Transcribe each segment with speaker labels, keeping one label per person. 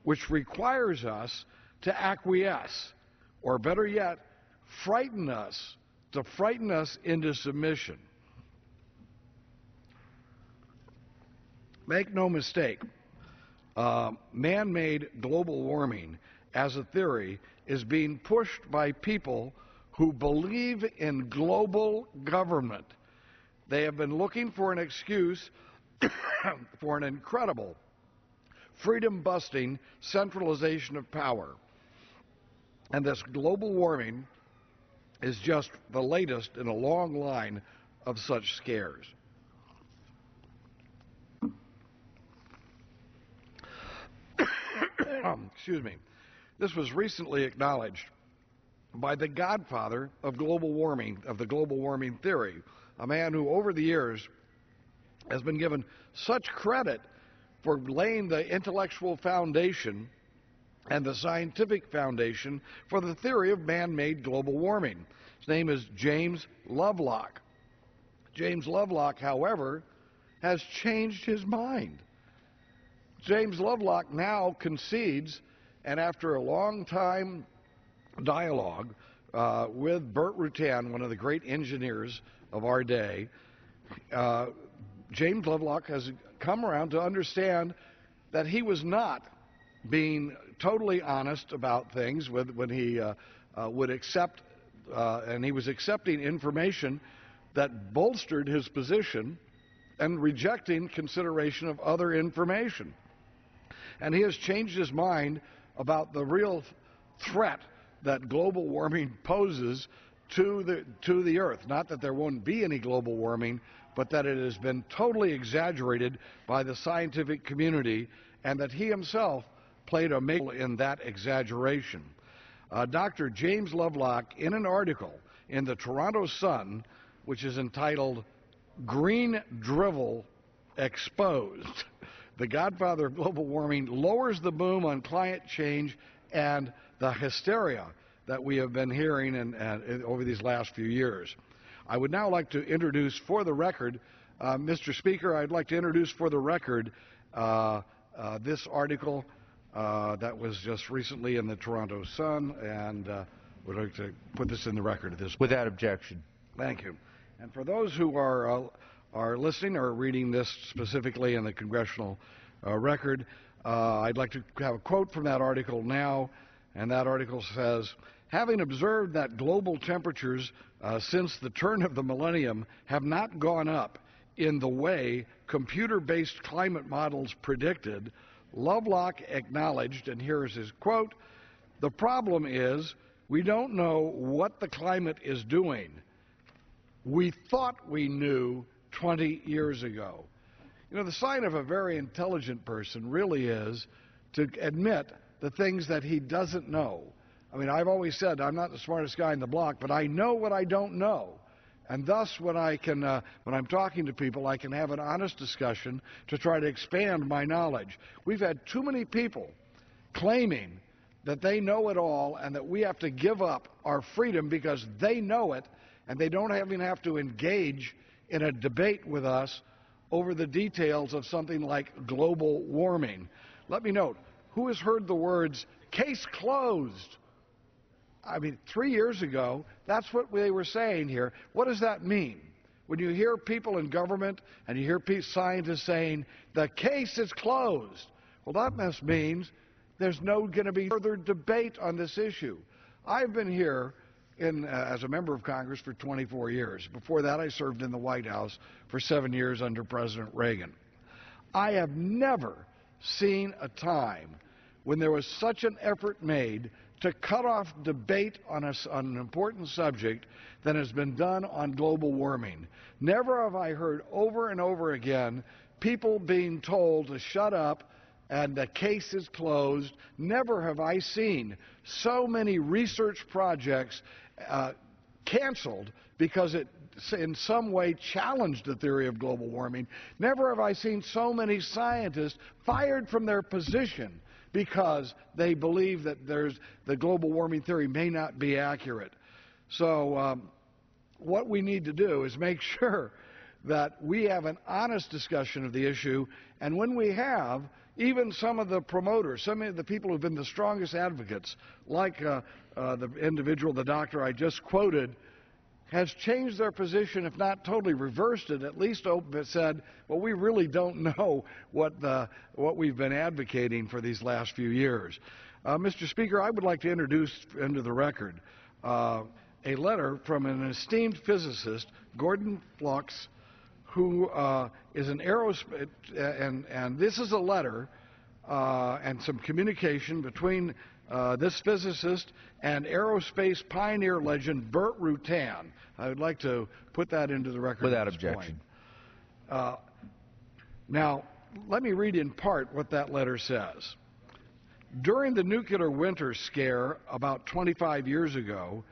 Speaker 1: which requires us to acquiesce, or better yet, frighten us into submission. Make no mistake, man-made global warming as a theory is being pushed by people who believe in global government. They have been looking for an excuse for an incredible, freedom-busting centralization of power. And this global warming is just the latest in a long line of such scares. Excuse me. This was recently acknowledged by the godfather of global warming, of the global warming theory, a man who over the years has been given such credit for laying the intellectual foundation and the scientific foundation for the theory of man-made global warming. His name is James Lovelock. James Lovelock, however, has changed his mind. James Lovelock now concedes, and after a long time dialogue with Bert Rutan, one of the great engineers of our day, James Lovelock has come around to understand that he was not being totally honest about things when he would accept, and he was accepting information that bolstered his position and rejecting consideration of other information. And he has changed his mind about the real threat that global warming poses to the Earth. Not that there won't be any global warming, but that it has been totally exaggerated by the scientific community, and that he himself played a major role in that exaggeration. Dr. James Lovelock, in an article in the Toronto Sun, which is entitled "Green Drivel Exposed," the godfather of global warming lowers the boom on climate change and the hysteria that we have been hearing over these last few years. I would now like to introduce for the record, Mr. Speaker, I'd like to introduce for the record this article that was just recently in the Toronto Sun, and would like to put this in the record at this point.
Speaker 2: Without objection.
Speaker 1: Thank you. And for those who are listening or reading this specifically in the congressional record, I'd like to have a quote from that article now, and that article says, "Having observed that global temperatures since the turn of the millennium have not gone up in the way computer-based climate models predicted, Lovelock acknowledged," and here is his quote, "The problem is we don't know what the climate is doing. We thought we knew 20 years ago." You know, the sign of a very intelligent person really is to admit the things that he doesn't know. I mean, I've always said I'm not the smartest guy in the block, but I know what I don't know. And thus, when I'm talking to people, I can have an honest discussion to try to expand my knowledge. We've had too many people claiming that they know it all and that we have to give up our freedom because they know it, and they don't even have to engage in a debate with us over the details of something like global warming. Let me note, who has heard the words, "case closed"? I mean, 3 years ago, that's what they were saying here. What does that mean? When you hear people in government and you hear scientists saying, "the case is closed," well, that must means there's no going to be further debate on this issue. I've been here as a member of Congress for 24 years. Before that, I served in the White House for 7 years under President Reagan. I have never seen a time when there was such an effort made to cut off debate on an important subject than has been done on global warming. Never have I heard over and over again people being told to shut up and the case is closed. Never have I seen so many research projects canceled because it in some way challenged the theory of global warming. Never have I seen so many scientists fired from their position because they believe that the global warming theory may not be accurate. So what we need to do is make sure that we have an honest discussion of the issue, and when we have, Even some of the promoters, some of the people who've been the strongest advocates, like the individual, the doctor I just quoted, has changed their position, if not totally reversed it, at least said, well, we really don't know what we've been advocating for these last few years. Mr. Speaker, I would like to introduce into the record a letter from an esteemed physicist, Gordon Flux, who is an aerospace, and this is a letter and some communication between this physicist and aerospace pioneer legend Burt Rutan. I would like to put that into the record
Speaker 2: without objection.
Speaker 1: Now, let me read in part what that letter says. During the nuclear winter scare about 25 years ago,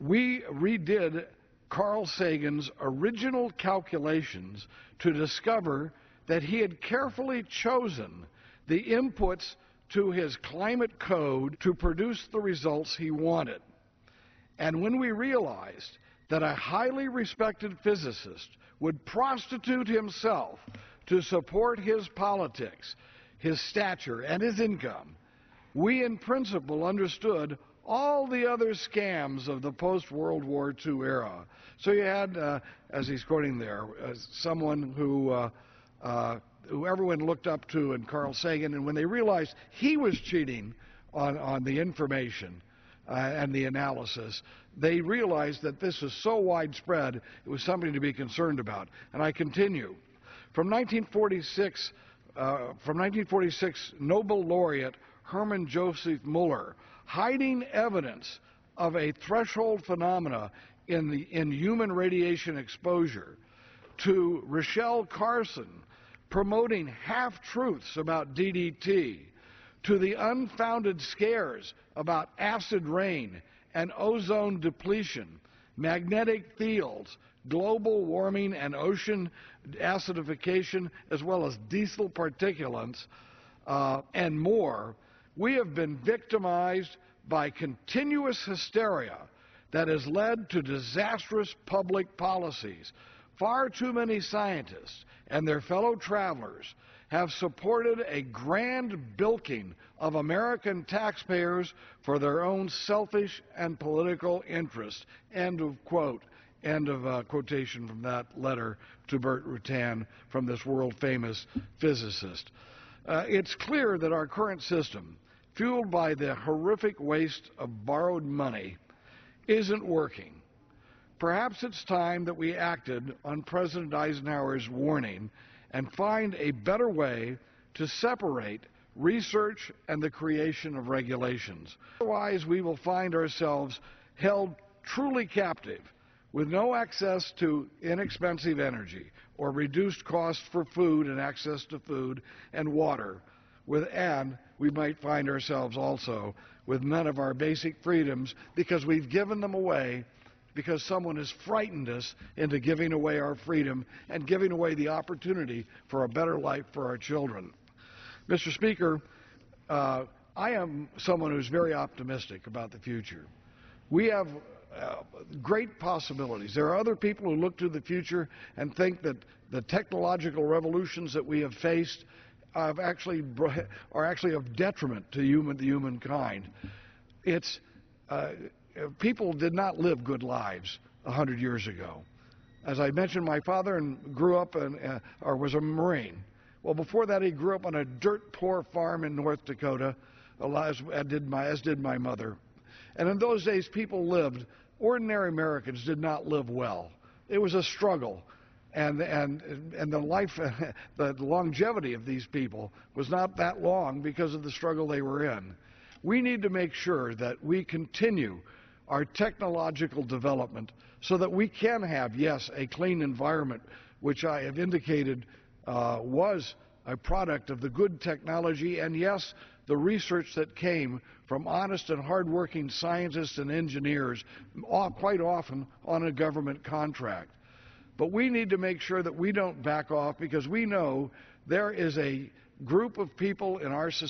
Speaker 1: we redid Carl Sagan's original calculations to discover that he had carefully chosen the inputs to his climate code to produce the results he wanted. And when we realized that a highly respected physicist would prostitute himself to support his politics, his stature, and his income, we in principle understood all the other scams of the post-World War II era. So you had, as he's quoting there, someone who everyone looked up to in Carl Sagan, and when they realized he was cheating on the information and the analysis, they realized that this was so widespread, it was something to be concerned about. And I continue. From 1946, Nobel laureate Hermann Joseph Muller, hiding evidence of a threshold phenomena in human radiation exposure, to Rochelle Carson promoting half-truths about DDT, to the unfounded scares about acid rain and ozone depletion, magnetic fields, global warming and ocean acidification, as well as diesel particulates, and more. We have been victimized by continuous hysteria that has led to disastrous public policies. Far too many scientists and their fellow travelers have supported a grand bilking of American taxpayers for their own selfish and political interests. End of quote. End of quotation from that letter to Burt Rutan from this world-famous physicist. It's clear that our current system, fueled by the horrific waste of borrowed money, isn't working. Perhaps it's time that we acted on President Eisenhower's warning and find a better way to separate research and the creation of regulations. Otherwise, we will find ourselves held truly captive with no access to inexpensive energy or reduced costs for food and access to food and water, and we might find ourselves also with none of our basic freedoms because we've given them away, because someone has frightened us into giving away our freedom and giving away the opportunity for a better life for our children. Mr. Speaker, I am someone who's very optimistic about the future. We have great possibilities. There are other people who look to the future and think that the technological revolutions that we have faced are actually of detriment to humankind. People did not live good lives 100 years ago. As I mentioned, my father grew up or was a Marine. Well, before that, he grew up on a dirt-poor farm in North Dakota, as did my mother. And in those days, people lived. Ordinary Americans did not live well. It was a struggle, and the life, the longevity of these people was not that long because of the struggle they were in. We need to make sure that we continue our technological development so that we can have, yes, a clean environment, which I have indicated was a product of the good technology, and yes, the research that came from honest and hardworking scientists and engineers, quite often on a government contract. But we need to make sure that we don't back off, because we know there is a group of people in our society